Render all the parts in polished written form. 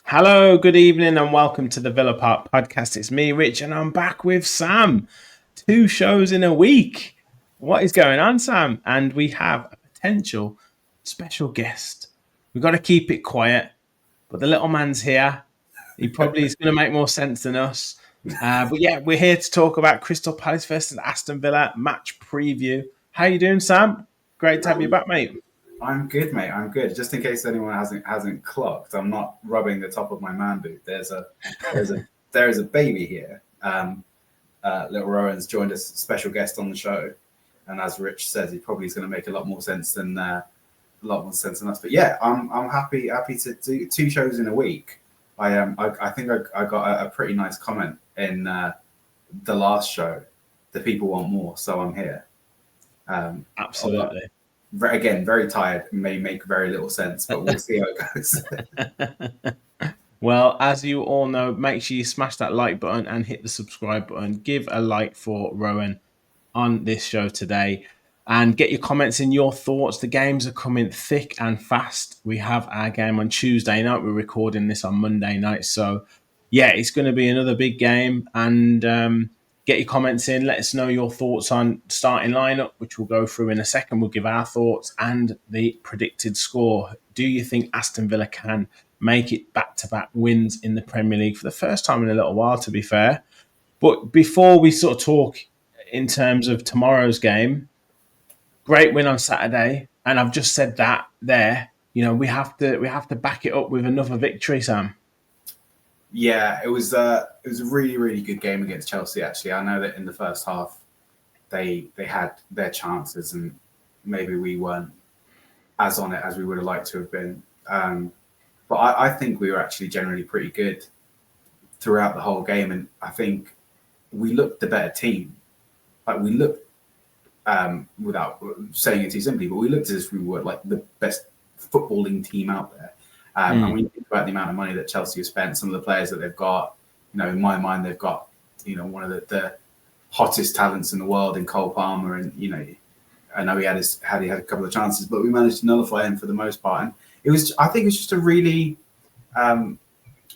Hello, good evening, and welcome to the Villa Park podcast. It's me, Rich, and I'm back with Sam. 2 shows in a week. What is going on, Sam? And we have a potential special guest. We've got to keep it quiet, but the little man's here. He probably is going to make more sense than us. But yeah, we're here to talk about Crystal Palace versus Aston Villa match preview. How you doing, Sam? Great to have you back, mate. I'm good, mate. I'm good. Just in case anyone hasn't clocked, I'm not rubbing the top of my man boot. There's a baby here. Little Rowan's joined us, special guest on the show, and as Rich says, he probably is going to make a lot more sense than us. But yeah, I'm happy to do 2 shows in a week. I think I got a pretty nice comment in the last show. The people want more, so I'm here. Absolutely. Again, very tired, may make very little sense, but we'll see how it goes. Well, as you all know, make sure you smash that like button and hit the subscribe button. Give a like for Rowan on this show today and get your comments and your thoughts. The games are coming thick and fast. We have our game on Tuesday night. We're recording this on Monday night. So, yeah, it's going to be another big game. And get your comments in. Let us know your thoughts on starting lineup, which we'll go through in a second. We'll give our thoughts and the predicted score. Do you think Aston Villa can make it back-to-back wins in the Premier League for the first time in a little while, to be fair? But before we sort of talk in terms of tomorrow's game, great win on Saturday. And I've just said that there. You know, we have to back it up with another victory, Sam. Yeah, it was a really, really good game against Chelsea, actually. I know that in the first half they had their chances and maybe we weren't as on it as we would have liked to have been. But I think we were actually generally pretty good throughout the whole game. And I think we looked the better team. Like we looked, without saying it too simply, but we looked as if we were like the best footballing team out there. And when you think about the amount of money that Chelsea have spent, some of the players that they've got, you know, in my mind, they've got, you know, one of the hottest talents in the world in Cole Palmer. And, you know, I know he had a couple of chances, but we managed to nullify him for the most part. And I think it was just a really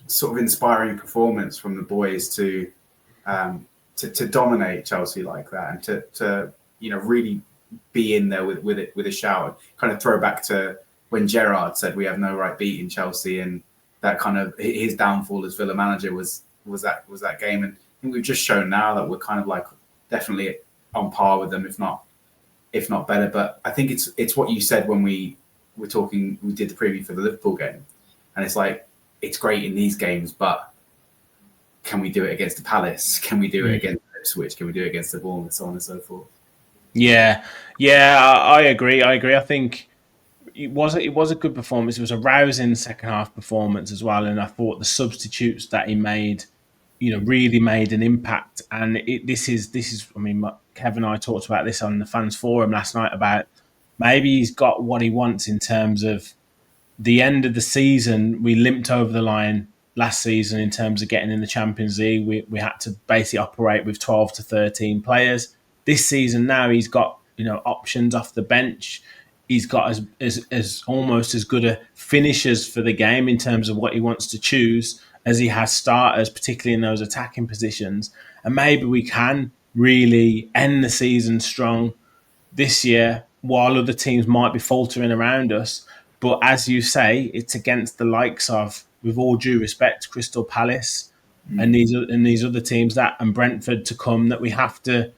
sort of inspiring performance from the boys to dominate Chelsea like that and to you know, really be in there with a shout. Kind of throw back to when Gerrard said we have no right beating Chelsea, and that kind of his downfall as Villa manager was that game. And I think we've just shown now that we're kind of like definitely on par with them, if not better. But I think it's what you said when we were talking. We did the preview for the Liverpool game, and it's like it's great in these games, but can we do it against the Palace? Can we do it against Ipswich? Can we do it against the Bournemouth? So on and so forth. Yeah, I agree. I think it was a good performance. It was a rousing second half performance as well, and I thought the substitutes that he made, you know, really made an impact. And this is. I mean, Kevin and I talked about this on the fans forum last night about maybe he's got what he wants in terms of the end of the season. We limped over the line last season in terms of getting in the Champions League. We had to basically operate with 12 to 13 players. This season now he's got, you know, options off the bench. He's got as almost as good a finishers for the game in terms of what he wants to choose as he has starters, particularly in those attacking positions. And maybe we can really end the season strong this year while other teams might be faltering around us. But as you say, it's against the likes of, with all due respect, Crystal Palace and these other teams and Brentford to come, that we have to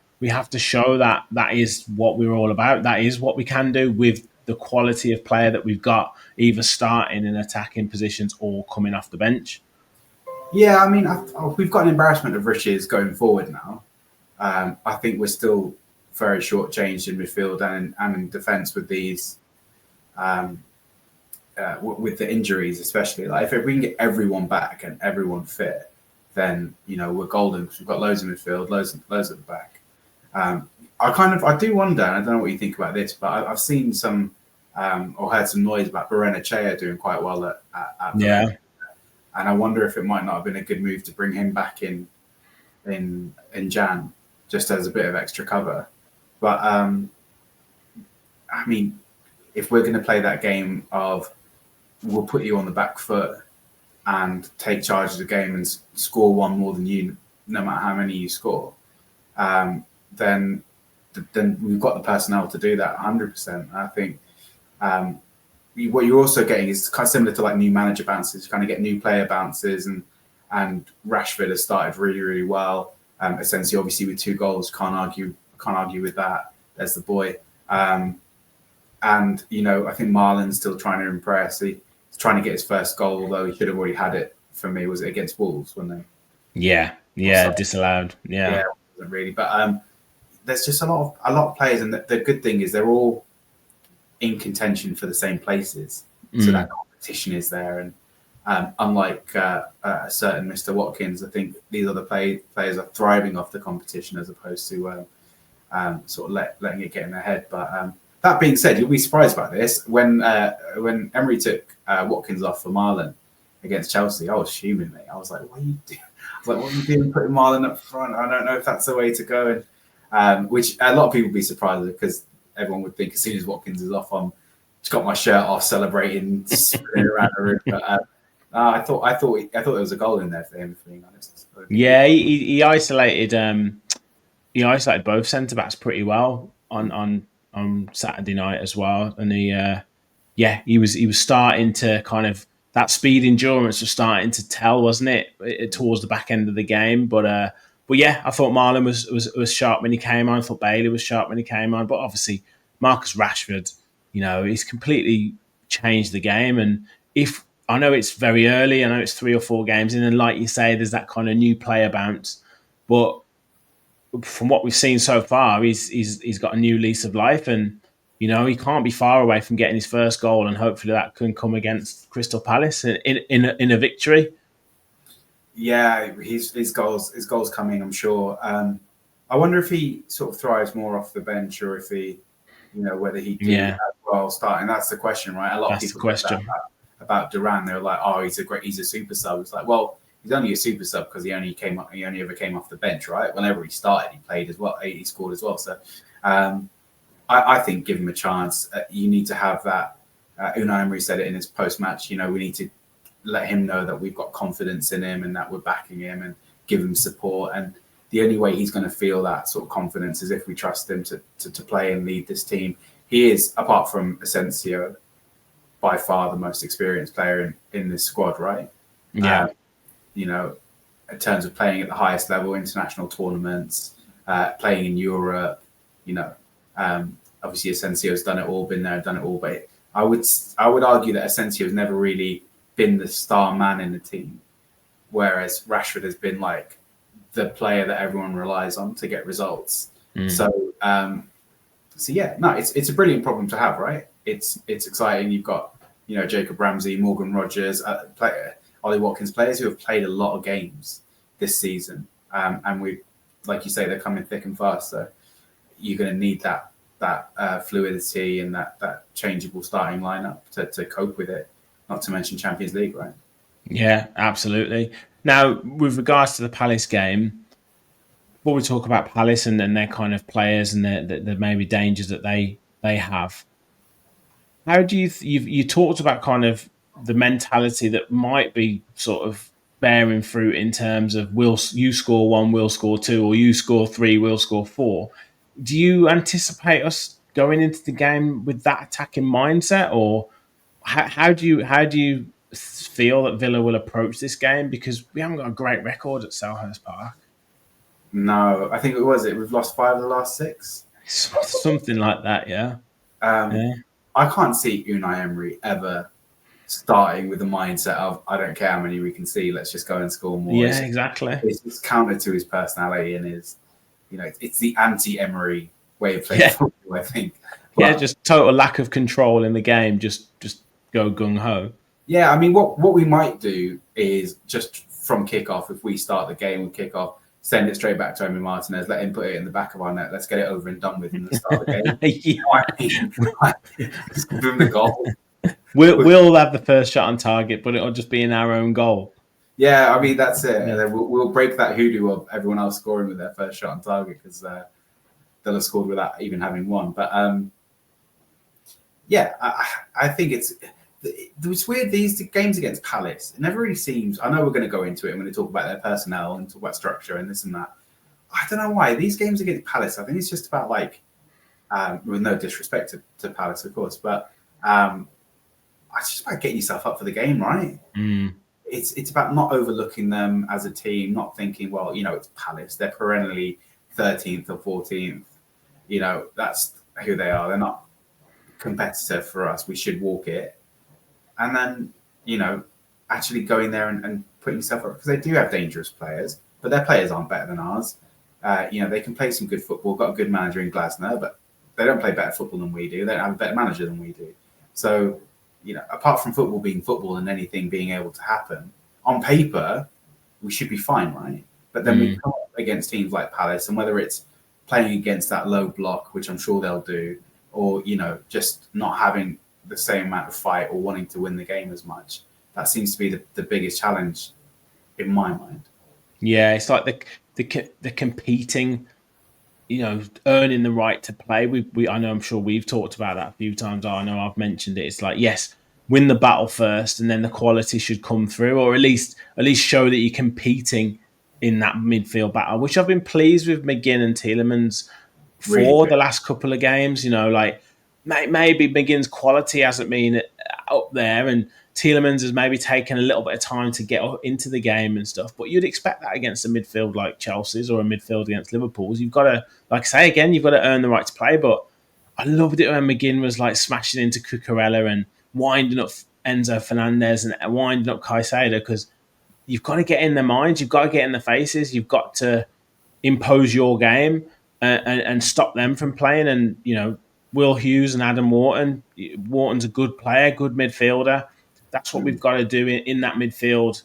show that is what we're all about. That is what we can do with the quality of player that we've got, either starting in attacking positions or coming off the bench. Yeah, I mean, we've got an embarrassment of riches going forward now. I think we're still very shortchanged in midfield and in defence with these um, with the injuries, especially. Like if we can get everyone back and everyone fit, then we're golden because we've got loads of midfield, loads at the back. I do wonder, and I don't know what you think about this, but I've seen some or heard some noise about Barrenechea doing quite well at Yeah. Valencia, and I wonder if it might not have been a good move to bring him back in Jan just as a bit of extra cover. But I mean, if we're going to play that game of we'll put you on the back foot and take charge of the game and score one more than you, no matter how many you score, then we've got the personnel to do that 100%. I think what you're also getting is kind of similar to like new manager bounces. You kind of get new player bounces, and Rashford has started really, really well. Essentially, obviously with 2 goals, can't argue with that. There's the boy. And I think Marlon's still trying to impress. He's trying to get his first goal, although he should have already had it. For me, was it against Wolves when they? Yeah, disallowed. Yeah, it wasn't really. But there's just a lot of players, and the good thing is they're all in contention for the same places, so that competition is there. And unlike a certain Mr. Watkins, I think these other players are thriving off the competition as opposed to sort of letting it get in their head. But that being said, you'll be surprised by this. When Emery took Watkins off for Marlon against Chelsea, I was fuming, mate. I was like, "What are you doing?" I was like, "What are you doing putting Marlon up front?" I don't know if that's the way to go. And which a lot of people would be surprised because everyone would think as soon as Watkins is off, I'm just got my shirt off, celebrating, spinning around the room. But I thought there was a goal in there for him, for being honest. yeah. He isolated. He isolated both centre backs pretty well on Saturday night as well, and he was starting to kind of that speed endurance was starting to tell, wasn't it, towards the back end of the game. But yeah, I thought Marlon was sharp when he came on. I thought Bailey was sharp when he came on. But obviously Marcus Rashford, he's completely changed the game. And if I know it's very early, I know it's 3 or 4 games in, and like you say, there's that kind of new player bounce. But from what we've seen so far, he's got a new lease of life, and he can't be far away from getting his first goal, and hopefully that can come against Crystal Palace in a victory. Yeah, his goals coming, I'm sure. I wonder if he sort of thrives more off the bench, or if he, whether he do as well starting. That's the question, right? A lot of people said that about Duran. They were like, "Oh, he's a super sub." It's like, well, he's only a super sub because he only ever came off the bench, right? Whenever he started, he played as well. He scored as well. So, I think give him a chance. You need to have that. Unai Emery said it in his post-match. We need to let him know that we've got confidence in him and that we're backing him and give him support. And the only way he's going to feel that sort of confidence is if we trust him to play and lead this team. He is, apart from Asensio, by far the most experienced player in this squad, right? Yeah. In terms of playing at the highest level, international tournaments, playing in Europe, obviously Asensio's done it all, been there, done it all. But I would argue that Asensio's never really been the star man in the team, whereas Rashford has been like the player that everyone relies on to get results. So yeah, no, it's a brilliant problem to have, right? It's exciting. You've got Jacob Ramsey, Morgan Rogers, Ollie Watkins, players who have played a lot of games this season, and we, like you say, they're coming thick and fast. So you're going to need that fluidity and that changeable starting lineup to cope with it. Not to mention Champions League, right? Yeah, absolutely. Now, with regards to the Palace game, before we talk about Palace and their kind of players and the maybe dangers that they have, how do you talked about kind of the mentality that might be sort of bearing fruit in terms of will you score 1, we'll score 2, or you score 3, we'll score 4. Do you anticipate us going into the game with that attacking mindset, or how do you feel that Villa will approach this game? Because we haven't got a great record at Selhurst Park. No, I think we've lost 5 of the last 6. Something like that, yeah. I can't see Unai Emery ever starting with the mindset of I don't care how many we can see, let's just go and score more. Yeah, exactly. It's counter to his personality and his it's the anti-Emery way of playing football, I think. But, just total lack of control in the game. Just go gung ho. Yeah, I mean, what we might do is just from kickoff, if we start the game with kickoff, send it straight back to Emi Martinez, let him put it in the back of our net. Let's get it over and done with and start the game. You know what I mean? Just give him the goal. We'll have the first shot on target, but it'll just be in our own goal. Yeah, I mean, that's it. And then we'll break that hoodoo of everyone else scoring with their first shot on target because they'll have scored without even having one. But I think it's weird. These games against Palace, it never really seems. I know we're going to go into it. I'm going to talk about their personnel and talk about structure and this and that. I don't know why these games against Palace. I think it's just about with no disrespect to Palace, of course, but it's just about getting yourself up for the game, right? It's about not overlooking them as a team, not thinking, well, it's Palace. They're perennially 13th or 14th. That's who they are. They're not competitive for us. We should walk it. And then, actually going there and putting yourself up, because they do have dangerous players, but their players aren't better than ours. They can play some good football, got a good manager in Glasner, but they don't play better football than we do. They don't have a better manager than we do. So, apart from football being football and anything being able to happen, on paper, we should be fine, right? But then we come up against teams like Palace, and whether it's playing against that low block, which I'm sure they'll do, or, just not having the same amount of fight or wanting to win the game as much, that seems to be the biggest challenge in my mind. Yeah, it's like the competing, earning the right to play. I know, I'm sure we've talked about that a few times. I know I've mentioned it. It's like, yes, win the battle first, and then the quality should come through, or at least show that you're competing in that midfield battle, which I've been pleased with McGinn and Tielemans for really the last couple of games. Maybe McGinn's quality hasn't been up there, and Tielemans has maybe taken a little bit of time to get into the game and stuff. But you'd expect that against a midfield like Chelsea's or a midfield against Liverpool's. You've got to, like I say again, you've got to earn the right to play. But I loved it when McGinn was smashing into Cucurella and winding up Enzo Fernandez and winding up Caicedo, because you've got to get in their minds, you've got to get in their faces, you've got to impose your game and stop them from playing. And Will Hughes and Adam Wharton. Wharton's a good player, good midfielder. That's what we've got to do in that midfield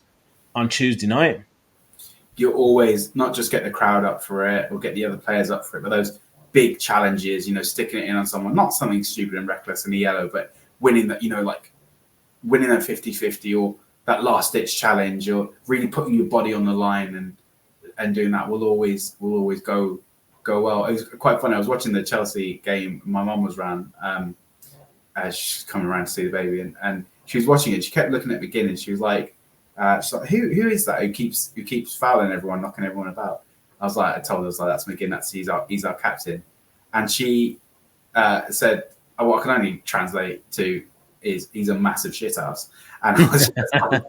on Tuesday night. You always not just get the crowd up for it or get the other players up for it, but those big challenges, sticking it in on someone, not something stupid and reckless in the yellow, but winning that, winning that 50-50 or that last ditch challenge, or really putting your body on the line and doing that will always go well. It was quite funny. I was watching the Chelsea game. My mum was around. She's coming around to see the baby, and she was watching it. She kept looking at McGinn, and she was like, "Who is that? Who keeps fouling everyone, knocking everyone about?" I told her, that's McGinn. He's our captain. And she said, what I can only translate to is he's a massive shithouse. And I was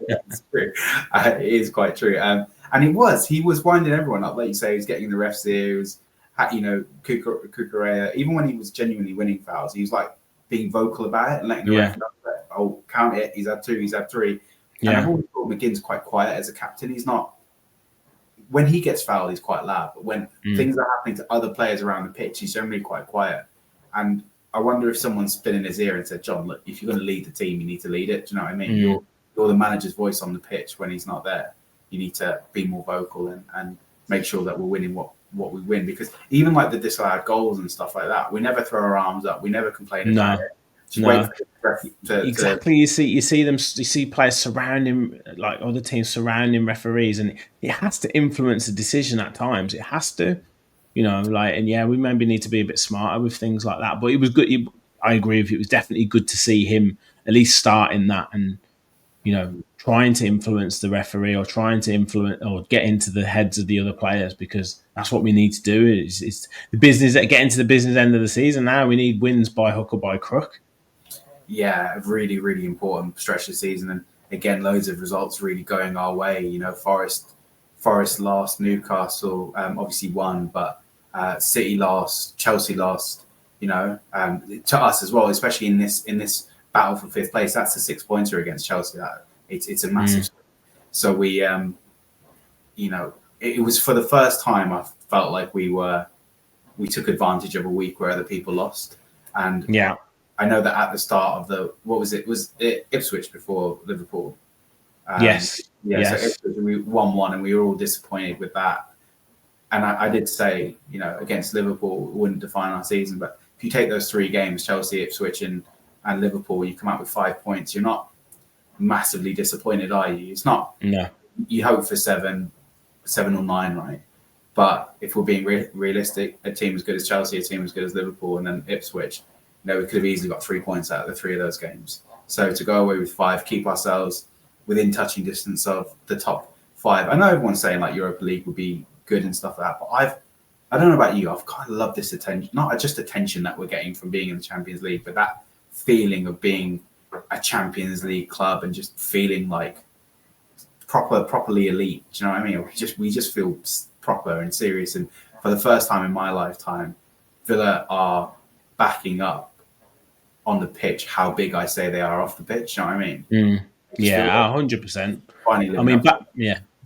it's true. It is quite true. And he was winding everyone up. Like you say, he was getting the refs here. He was, Cucurella, even when he was genuinely winning fouls, he was being vocal about it and letting the ref know, oh, count it. He's had 2, he's had 3. Yeah. And I've always thought McGinn's quite quiet as a captain. He's not, when he gets fouled, he's quite loud. But when things are happening to other players around the pitch, he's generally quite quiet. And I wonder if someone's been in his ear and said, John, look, if you're going to lead the team, you need to lead it. Do you know what I mean? You're the manager's voice on the pitch when he's not there. You need to be more vocal and make sure that we're winning what we win. Because even the disallowed goals and stuff like that, we never throw our arms up. We never complain about it. Exactly. You see players surrounding, other teams surrounding referees, and it has to influence the decision at times. It has to, we maybe need to be a bit smarter with things like that. But it was good. I agree with you. It was definitely good to see him at least starting that and, trying to influence the referee or trying to influence or get into the heads of the other players, because that's what we need to do. It's the business, getting to the business end of the season now. We need wins by hook or by crook. Yeah, a really, really important stretch of the season. And again, loads of results really going our way. Forest lost, Newcastle obviously won, but City lost, Chelsea lost, to us as well, especially in this battle for 5th place. That's a 6-pointer against Chelsea. It's a massive. So we, it was for the first time, I felt like we took advantage of a week where other people lost. And Yeah. I know that at the start of was it Ipswich before Liverpool? Yes. Yeah, so Yes. Ipswich, we won one, and we were all disappointed with that. And I did say, against Liverpool, it wouldn't define our season. But if you take those 3 games, Chelsea, Ipswich, and Liverpool, you come out with 5 points. You're not massively disappointed, are you? It's not. No. You hope for 7 or 9, right? But if we're being realistic, a team as good as Chelsea, a team as good as Liverpool, and then Ipswich, we could have easily got 3 points out of the 3 of those games. So to go away with 5, keep ourselves within touching distance of the top 5. I know everyone's saying like Europa League would be good and stuff like that, but I don't know about you, I've kind of loved this attention, not just attention that we're getting from being in the Champions League, but that feeling of being a Champions League club and just feeling like properly elite. Do you know what I mean? We just feel proper and serious. And for the first time in my lifetime, Villa are backing up on the pitch how big I say they are off the pitch. You know what I mean? Yeah, 100%. I mean,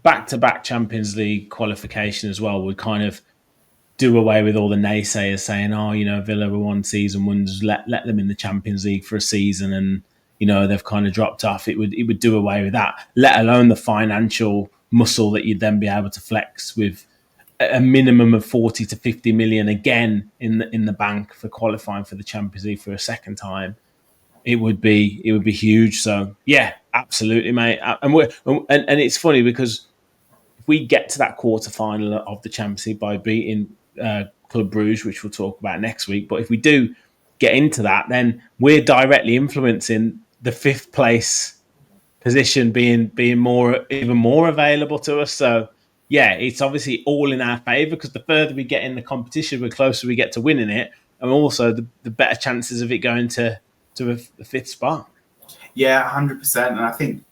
back-to-back Champions League qualification as well would kind of do away with all the naysayers saying, Villa were 1 season wonders, let them in the Champions League for a season and, they've kind of dropped off. It would do away with that, let alone the financial muscle that you'd then be able to flex with a minimum of 40 to 50 million again in the bank for qualifying for the Champions League for a second time. It would be huge. So yeah, absolutely, mate. And it's funny because if we get to that quarter final of the Champions League by beating Club Brugge, which we'll talk about next week, but if we do get into that, then we're directly influencing the 5th place position being even more available to us. So yeah, it's obviously all in our favour because the further we get in the competition, the closer we get to winning it, and also the better chances of it going to the 5th spot. Yeah, 100%. And I think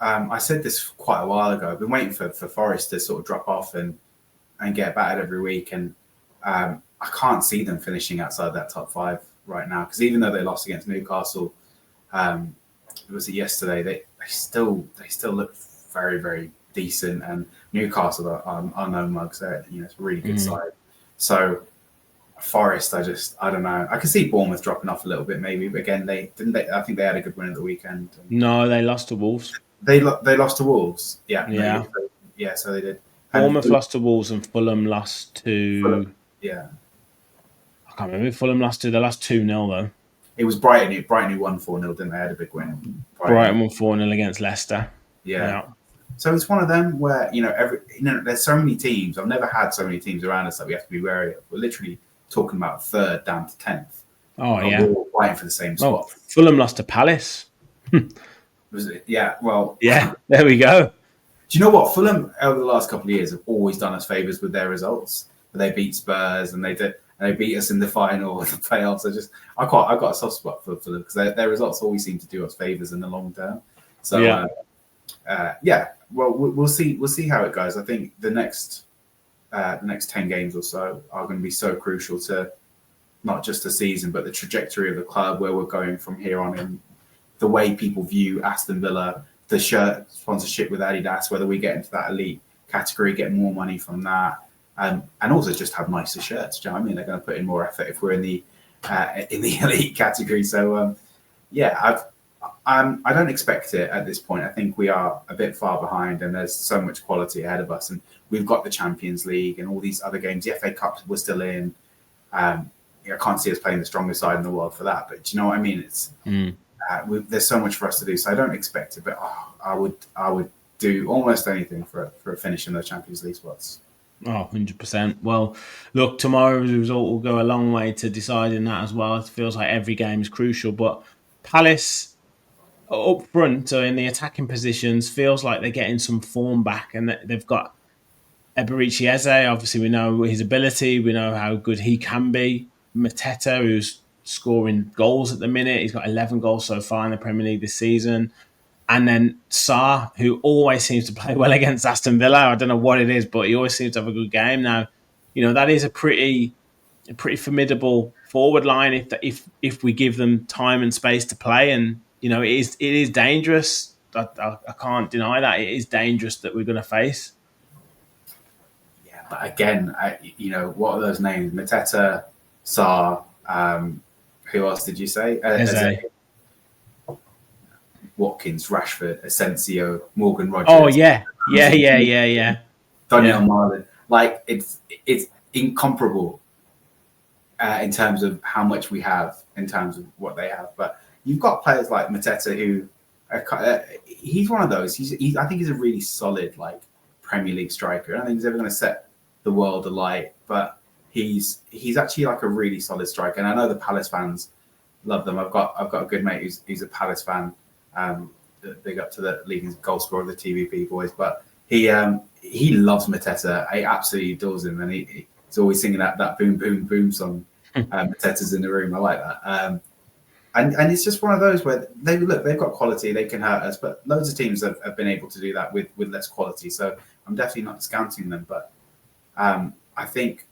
I said this quite a while ago. I've been waiting for Forest to sort of drop off and get battered every week, and I can't see them finishing outside that top 5 right now because even though they lost against Newcastle, was it yesterday? They still look very, very decent, and Newcastle are no mugs. It's a really good side. So Forest, I don't know. I can see Bournemouth dropping off a little bit, maybe. But again, I think they had a good win at the weekend. No, they lost to Wolves. They lost to Wolves. Yeah. Yeah. So they did. Bournemouth lost to Wolves and Fulham lost to. Fulham, yeah. I can't remember. Fulham lost to. They lost 2-0 though. It was Brighton. Brighton who won 4-0. Didn't they? Had a big win. Brighton won 4-0 against Leicester. Yeah. So it's one of them where there's so many teams. I've never had so many teams around us that we have to be wary of. We're literally talking about 3rd down to 10th. Oh yeah, we're all fighting for the same spot. Fulham lost to Palace. Was it? Yeah. Well. Yeah. There we go. Do you know what? Fulham over the last couple of years have always done us favours with their results. They beat Spurs and they beat us in the final of the playoffs. I got a soft spot for Fulham because their results always seem to do us favours in the long term. So yeah. Well, we'll see how it goes. I think the next 10 games or so are going to be so crucial to not just the season, but the trajectory of the club, where we're going from here on in, the way people view Aston Villa, the shirt sponsorship with Adidas, whether we get into that elite category, get more money from that, and also just have nicer shirts. Do you know what I mean? They're going to put in more effort if we're in the elite category. So I don't expect it at this point. I think we are a bit far behind, and there's so much quality ahead of us. And we've got the Champions League and all these other games. The FA Cup we're still in. I can't see us playing the strongest side in the world for that. But do you know what I mean? It's there's so much for us to do. So I don't expect it, but I would do almost anything for a finish in the Champions League spots. Oh, 100%. Well, look, tomorrow's result will go a long way to deciding that as well. It feels like every game is crucial, but Palace up front, in the attacking positions, feels like they're getting some form back, and they've got Eberechi Eze. Obviously, we know his ability. We know how good he can be. Mateta, who's scoring goals at the minute. He's got 11 goals so far in the Premier League this season. And then Sarr, who always seems to play well against Aston Villa. I don't know what it is, but he always seems to have a good game. Now, that is a pretty formidable forward line if we give them time and space to play. And it is dangerous. I can't deny that it is dangerous that we're going to face. Yeah, But again, what are those names? Mateta, Sarr. Who else did you say? Eze. Watkins, Rashford, Asensio, Morgan Oh Rogers, yeah, yeah, Ramsey, yeah, yeah, yeah, Daniel yeah. Marlin. Like it's incomparable in terms of how much we have in terms of what they have. But you've got players like Mateta who he's one of those. I think he's a really solid like Premier League striker. I don't think he's ever going to set the world alight, but he's actually like a really solid striker. And I know the Palace fans love them. I've got a good mate who's a Palace fan. Big up to the leading goal scorer of the TVP boys, but he loves Mateta. He absolutely adores him, and he's always singing that boom boom boom song. Mateta's in the room. I like that. And it's just one of those where they've got quality, they can hurt us, but loads of teams have been able to do that with less quality. So I'm definitely not discounting them, but I think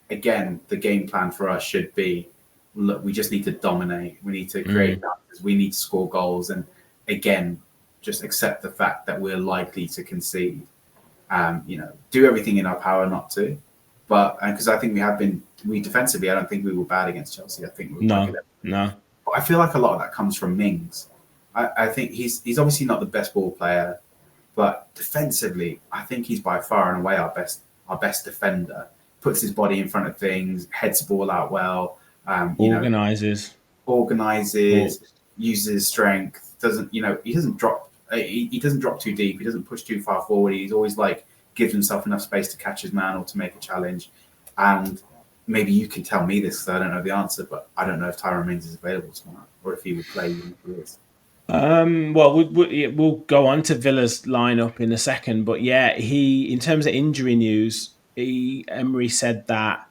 again the game plan for us should be: look, we just need to dominate, we need to create chances, we need to score goals, and again, just accept the fact that we're likely to concede. Do everything in our power not to, but because I think we defensively, I don't think we were bad against Chelsea. I think we were quite good. No. I feel like a lot of that comes from Mings. I think he's obviously not the best ball player, but defensively, I think he's by far and away our best defender. Puts his body in front of things, heads the ball out well. Organizes, uses his strength. He doesn't drop. He doesn't drop too deep. He doesn't push too far forward. He's always like gives himself enough space to catch his man or to make a challenge. And maybe you can tell me this because I don't know the answer, but I don't know if Tyrone Mings is available tomorrow or if he would play even if he is. Well, we'll go on to Villa's lineup in a second, but yeah, in terms of injury news, Emery said that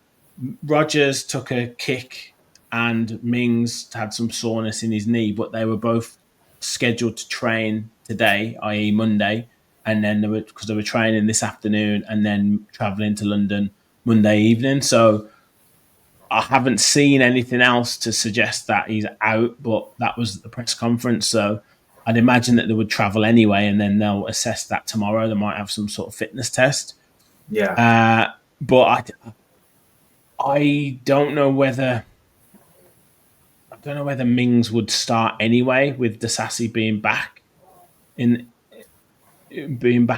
Rogers took a kick and Mings had some soreness in his knee, but they were both scheduled to train today, i.e., Monday, and then they were training this afternoon and then traveling to London Monday evening. So I haven't seen anything else to suggest that he's out, but that was the press conference. So I'd imagine that they would travel anyway, and then they'll assess that tomorrow. They might have some sort of fitness test. Yeah. But I don't know whether Mings would start anyway with Disasi being back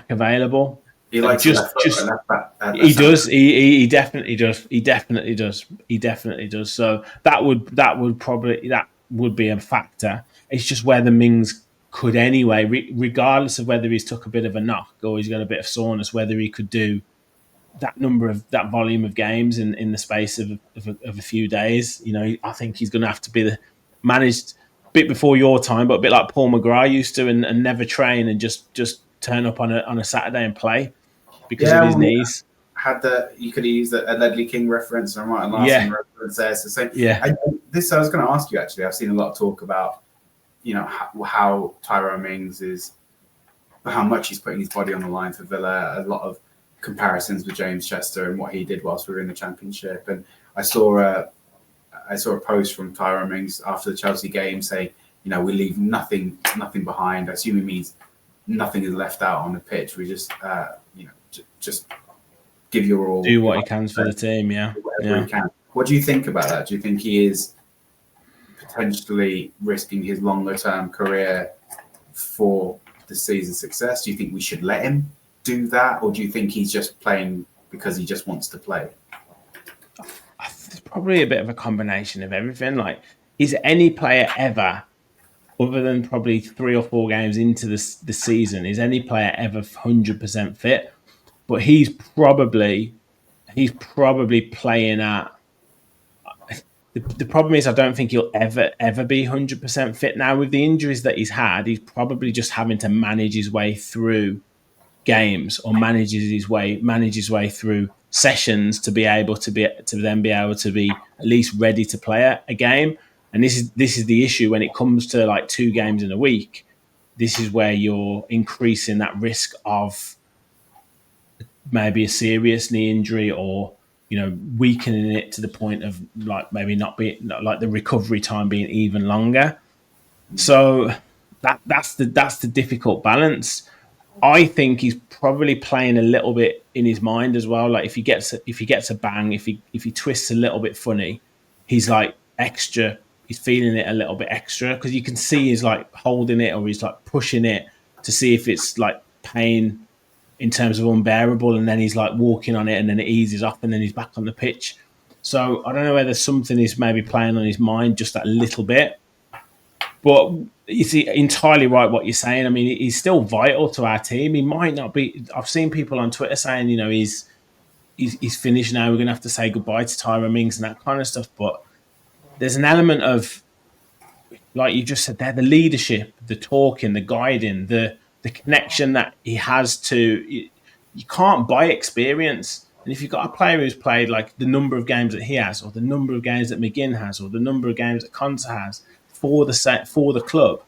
available. He likes just he does. He definitely does. He definitely does. So that would be a factor. It's just whether Mings could anyway, regardless of whether he's took a bit of a knock or he's got a bit of soreness, whether he could do that volume of games in the space of a few days. I think he's going to have to be managed a bit before your time, but a bit like Paul McGrath used to, and never train and just turn up on a Saturday and play because of his knees. You could have used a Ledley King reference or Martin Larson reference there. So I was going to ask you actually. I've seen a lot of talk about how Tyrone Mings is, how much he's putting his body on the line for Villa. A lot of comparisons with James Chester and what he did whilst we were in the Championship. And I saw a post from Tyrone Mings after the Chelsea game saying, we leave nothing behind. I assume he means nothing is left out on the pitch. We just just give your all. Do what he can for the team, yeah. Whatever he can. What do you think about that? Do you think he is potentially risking his longer-term career for the season's success? Do you think we should let him do that? Or do you think he's just playing because he just wants to play? It's probably a bit of a combination of everything. Like, is any player ever, other than probably 3 or 4 games into the season, is any player ever 100% fit? But he's probably playing at. The problem is, I don't think he'll ever be 100% fit now. With the injuries that he's had, he's probably just having to manage his way through games or manage his way through sessions to be able to be at least ready to play a game. And this is the issue when it comes to like 2 games in a week. This is where you're increasing that risk of maybe a serious knee injury or weakening it to the point of like maybe not being like the recovery time being even longer. So that's the difficult balance. I think he's probably playing a little bit in his mind as well. Like if he gets a bang, if he twists a little bit funny, he's like extra. He's feeling it a little bit extra because you can see he's like holding it or he's like pushing it to see if it's like pain in terms of unbearable, and then he's like walking on it, and then it eases off, and then he's back on the pitch. So I don't know whether something is maybe playing on his mind just that little bit. But it's entirely right what you're saying. I mean, he's still vital to our team. He might not be. I've seen people on Twitter saying, he's finished now. We're going to have to say goodbye to Tyrone Mings and that kind of stuff. But there's an element of, like you just said there, the leadership, the talking, the guiding, the connection that he has to. You can't buy experience. And if you've got a player who's played like the number of games that he has, or the number of games that McGinn has, or the number of games that Conte has for the club,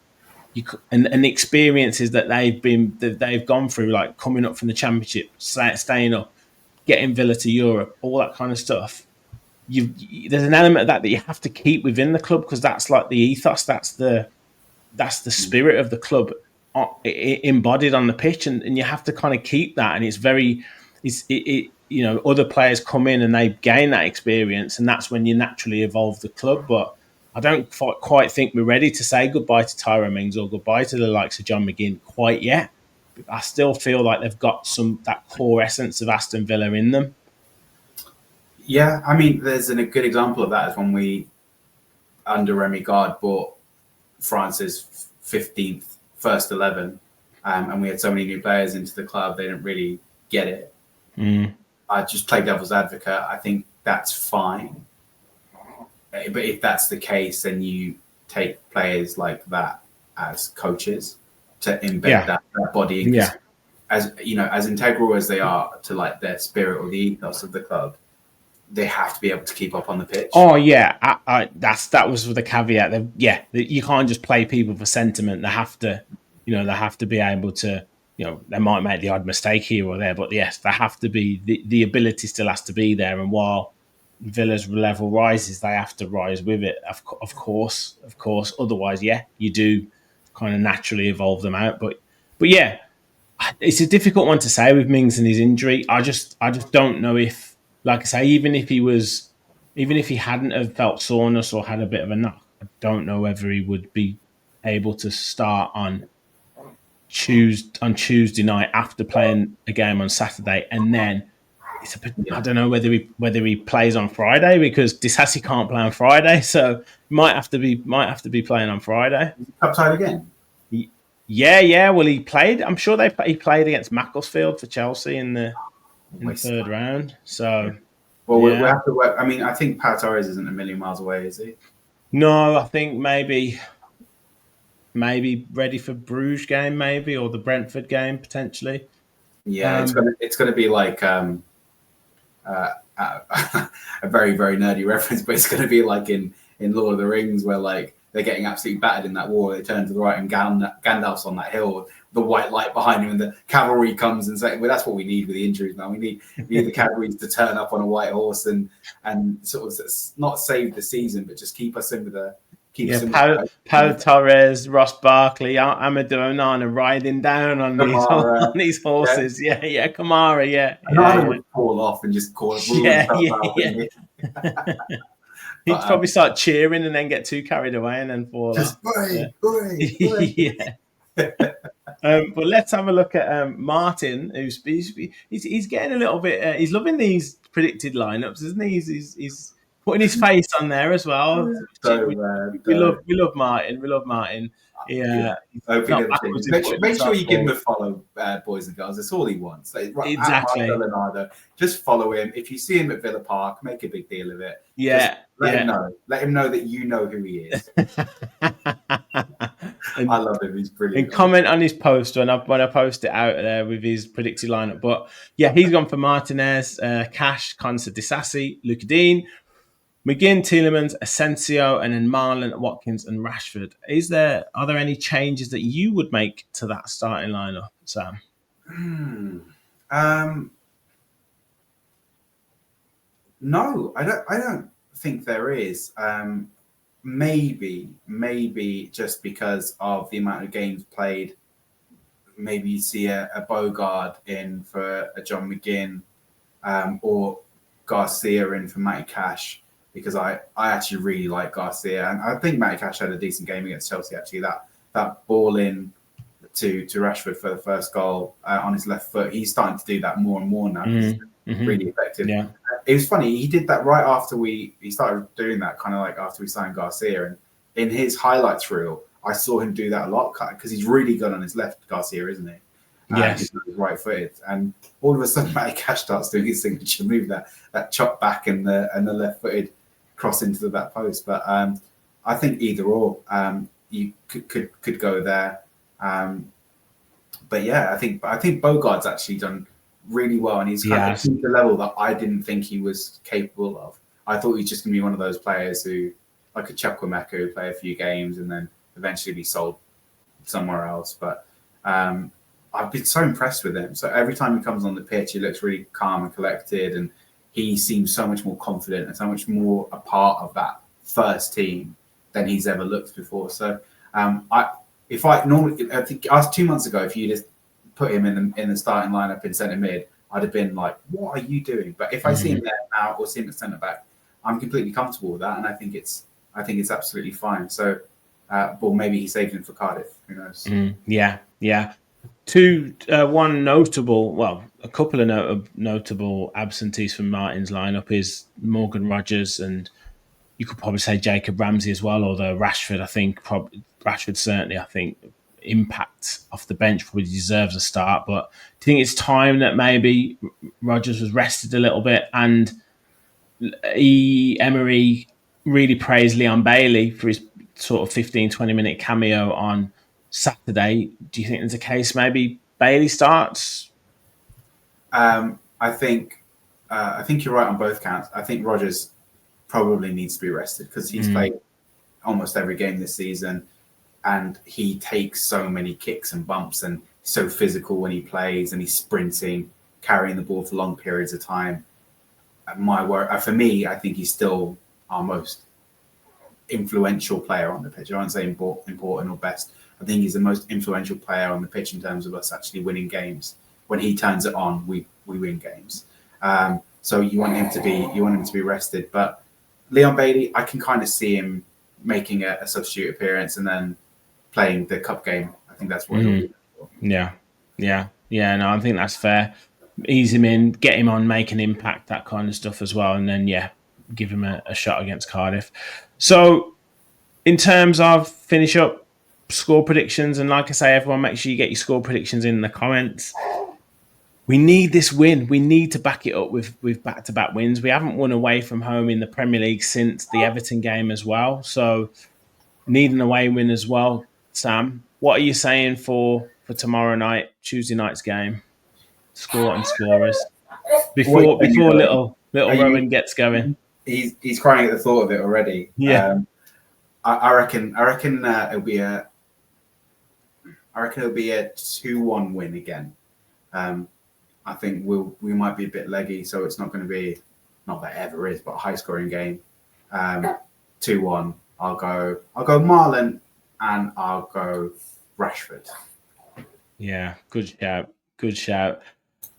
and the experiences that they've gone through, like coming up from the Championship, staying up, getting Villa to Europe, all that kind of stuff. There's an element of that you have to keep within the club because that's like the ethos, that's the spirit of the club embodied on the pitch, and you have to kind of keep that. And other players come in and they gain that experience, and that's when you naturally evolve the club. But I don't quite think we're ready to say goodbye to Tyrone Mings or goodbye to the likes of John McGinn quite yet. I still feel like they've got that core essence of Aston Villa in them. Yeah, I mean, there's a good example of that is when we, under Remy Gard, bought France's 15th first 11, and we had so many new players into the club, they didn't really get it. I just play devil's advocate. I think that's fine. But if that's the case, then you take players like that as coaches to embed that body in. Yeah. As you know, as integral as they are to like their spirit or the ethos of the club, they have to be able to keep up on the pitch. Oh yeah, that was with the caveat. You can't just play people for sentiment. They have to be able to. They might make the odd mistake here or there, but yes, they have to be. The ability still has to be there. And while Villa's level rises, they have to rise with it. Of course. Otherwise, you do kind of naturally evolve them out. But yeah, it's a difficult one to say with Mings and his injury. I just don't know if, like I say, even if he hadn't have felt soreness or had a bit of a knock, I don't know whether he would be able to start on Tuesday night after playing a game on Saturday, and then I don't know whether he plays on Friday because Disasi can't play on Friday, so might have to be playing on Friday. Cup side again. Yeah. Well, he played. I'm sure he played against Macclesfield for Chelsea in the third round. So, well, we'll have to work. I mean, I think Pau Torres isn't a million miles away, is he? No, I think maybe ready for Bruges game, maybe, or the Brentford game potentially. Yeah, it's gonna be like a very, very nerdy reference, but it's gonna be like in Lord of the Rings where like they're getting absolutely battered in that war. They turn to the right and Gandalf's on that hill, the white light behind him, and the cavalry comes and say, well, that's what we need with the injuries now. We need the cavalry to turn up on a white horse and sort of not save the season, but just keep us in with the. Pau Torres, Ross Barkley, Amadou Onana riding down on these horses. Yeah, Kamara, yeah. Onana would fall off and just call it. He'd probably start cheering and then get too carried away and then fall off. Yeah. But let's have a look at Martin, who's he's getting a little bit. He's loving these predicted lineups, isn't he? He's putting his face on there as well. We love Martin. We love Martin. Yeah. Make sure you give him a follow, boys and girls. That's all he wants. Exactly. Just follow him. If you see him at Villa Park, make a big deal of it. Yeah. Let him know. Let him know that you know who he is. I love him. He's brilliant. And comment on his post when I post it out there with his predicted lineup. But yeah, he's gone for Martinez, Cash, Consa, Disasi, Luka Dean, McGinn, Tielemans, Asensio, and then Marlon, Watkins, and Rashford. Are there any changes that you would make to that starting lineup, Sam? No, I don't think there is. Maybe just because of the amount of games played, maybe you see a Bogard in for a John McGinn, or Garcia in for Matty Cash, because I actually really like Garcia, and I think Matty Cash had a decent game against Chelsea. Actually, that ball in to Rashford for the first goal on his left foot, he's starting to do that more and more now. He's really effective. Yeah. It was funny. He did that right after he started doing that, kind of like after we signed Garcia, and in his highlights reel, I saw him do that a lot because he's really good on his left, Garcia, isn't he? Yes. He's right-footed, and all of a sudden, Matty Cash starts doing his signature move, that chop back and the left-footed cross into the back post. But I think either or, you could go there. But yeah, I think Bogart's actually done really well, and he's kind of at the level that I didn't think he was capable of. I thought he's just going to be one of those players who, like a Chukwuemeka, who play a few games and then eventually be sold somewhere else. But I've been so impressed with him. So every time he comes on the pitch, he looks really calm and collected, and he seems so much more confident and so much more a part of that first team than he's ever looked before. So I think asked 2 months ago, if you just put him in the starting lineup in centre mid, I'd have been like, "What are you doing?" But if I see him there now or see him at centre back, I'm completely comfortable with that, and I think it's absolutely fine. So, well, maybe he saved him for Cardiff. Who knows? Yeah. A couple of notable absentees from Martin's lineup is Morgan Rogers, and you could probably say Jacob Ramsey as well. Although Rashford, certainly, I think, impact off the bench probably deserves a start. But do you think it's time that maybe Rogers was rested a little bit, and Emery really praised Leon Bailey for his sort of 15-20 minute cameo on Saturday? Do you think there's a case maybe Bailey starts? I think you're right on both counts. I think Rogers probably needs to be rested because he's played almost every game this season, and he takes so many kicks and bumps, and so physical when he plays, and he's sprinting, carrying the ball for long periods of time. For me, I think he's still our most influential player on the pitch. I won't say important or best. I think he's the most influential player on the pitch in terms of us actually winning games. When he turns it on, we win games. So you want him to be rested. But Leon Bailey, I can kind of see him making a substitute appearance and then playing the cup game. I think that's what he'll do. Yeah. No, I think that's fair. Ease him in, get him on, make an impact, that kind of stuff as well, and then give him a shot against Cardiff. So, in terms of finish up score predictions, and like I say, everyone, make sure you get your score predictions in the comments. We need this win. We need to back it up with back-to-back wins. We haven't won away from home in the Premier League since the Everton game as well. So, need an away win as well. Sam, what are you saying for tomorrow night, Tuesday night's game? Score and scorers before little Rowan gets going. He's crying at the thought of it already. Yeah, I reckon it'll be a 2-1 win again. I think we might be a bit leggy, so it's not going to be, not that it ever is, but a high scoring game. 2-1. I'll go Marlon, and I'll go Rashford. Yeah, good shout.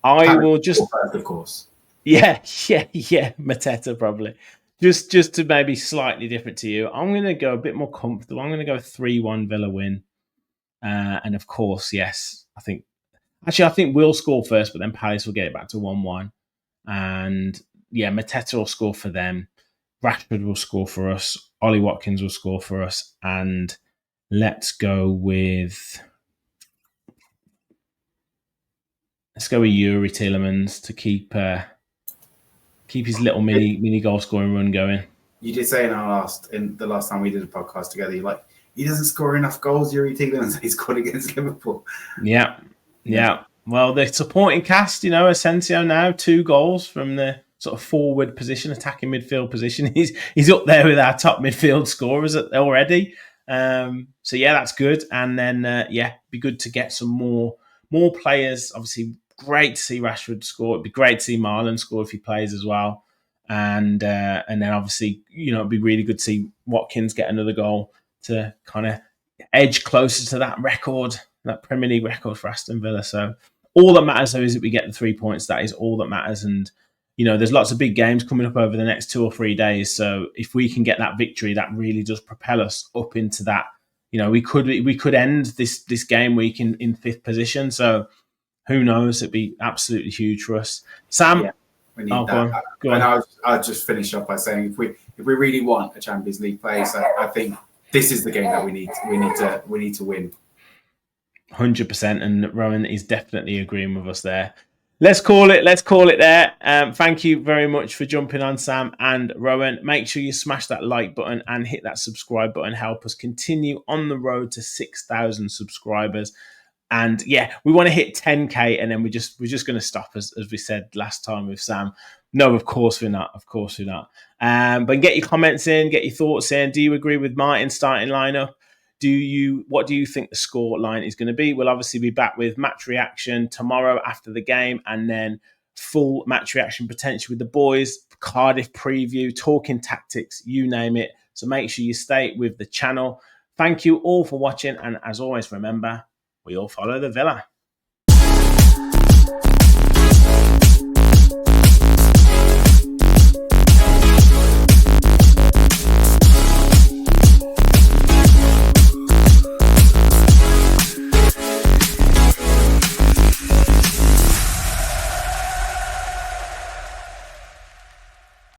I will just first, of course. Yeah, Mateta probably. Just to maybe slightly different to you, I'm going to go a bit more comfortable. I'm going to go 3-1 Villa win. And of course, yes, I think we'll score first, but then Palace will get it back to 1-1. And yeah, Mateta will score for them. Rashford will score for us. Ollie Watkins will score for us. And let's go with Yuri Tielemans to keep his little mini goal scoring run going. You did say in the last time we did a podcast together, you're like, he doesn't score enough goals, Yuri Tielemans. He scored against Liverpool. Yeah. Well, the supporting cast, Asensio now 2 goals from the sort of forward position, attacking midfield position. He's up there with our top midfield scorers already. So yeah, that's good. And then be good to get some more players. Obviously, great to see Rashford score. It'd be great to see Marlon score if he plays as well. And then obviously, it'd be really good to see Watkins get another goal to kind of edge closer to that record that Premier League record for Aston Villa. So all that matters though is that we get the 3 points. That is all that matters. And there's lots of big games coming up over the next 2 or 3 days. So if we can get that victory, that really does propel us up into that. We could end this game week in 5th position. So who knows? It'd be absolutely huge for us. Sam, we need that. Go on. And I'll just finish up by saying if we really want a Champions League place, I think this is the game that we need to win. 100%, and Rowan is definitely agreeing with us there. Let's call it there. Thank you very much for jumping on, Sam and Rowan. Make sure you smash that like button and hit that subscribe button. Help us continue on the road to 6,000 subscribers. And yeah, we want to hit 10k, and then we're just going to stop, as we said last time with Sam. No, of course we're not. But get your comments in, get your thoughts in. Do you agree with Martin's starting lineup? What do you think the score line is going to be? We'll obviously be back with match reaction tomorrow after the game, and then full match reaction potentially with the boys, Cardiff preview, talking tactics, you name it. So make sure you stay with the channel. Thank you all for watching, and as always, remember, we all follow the Villa.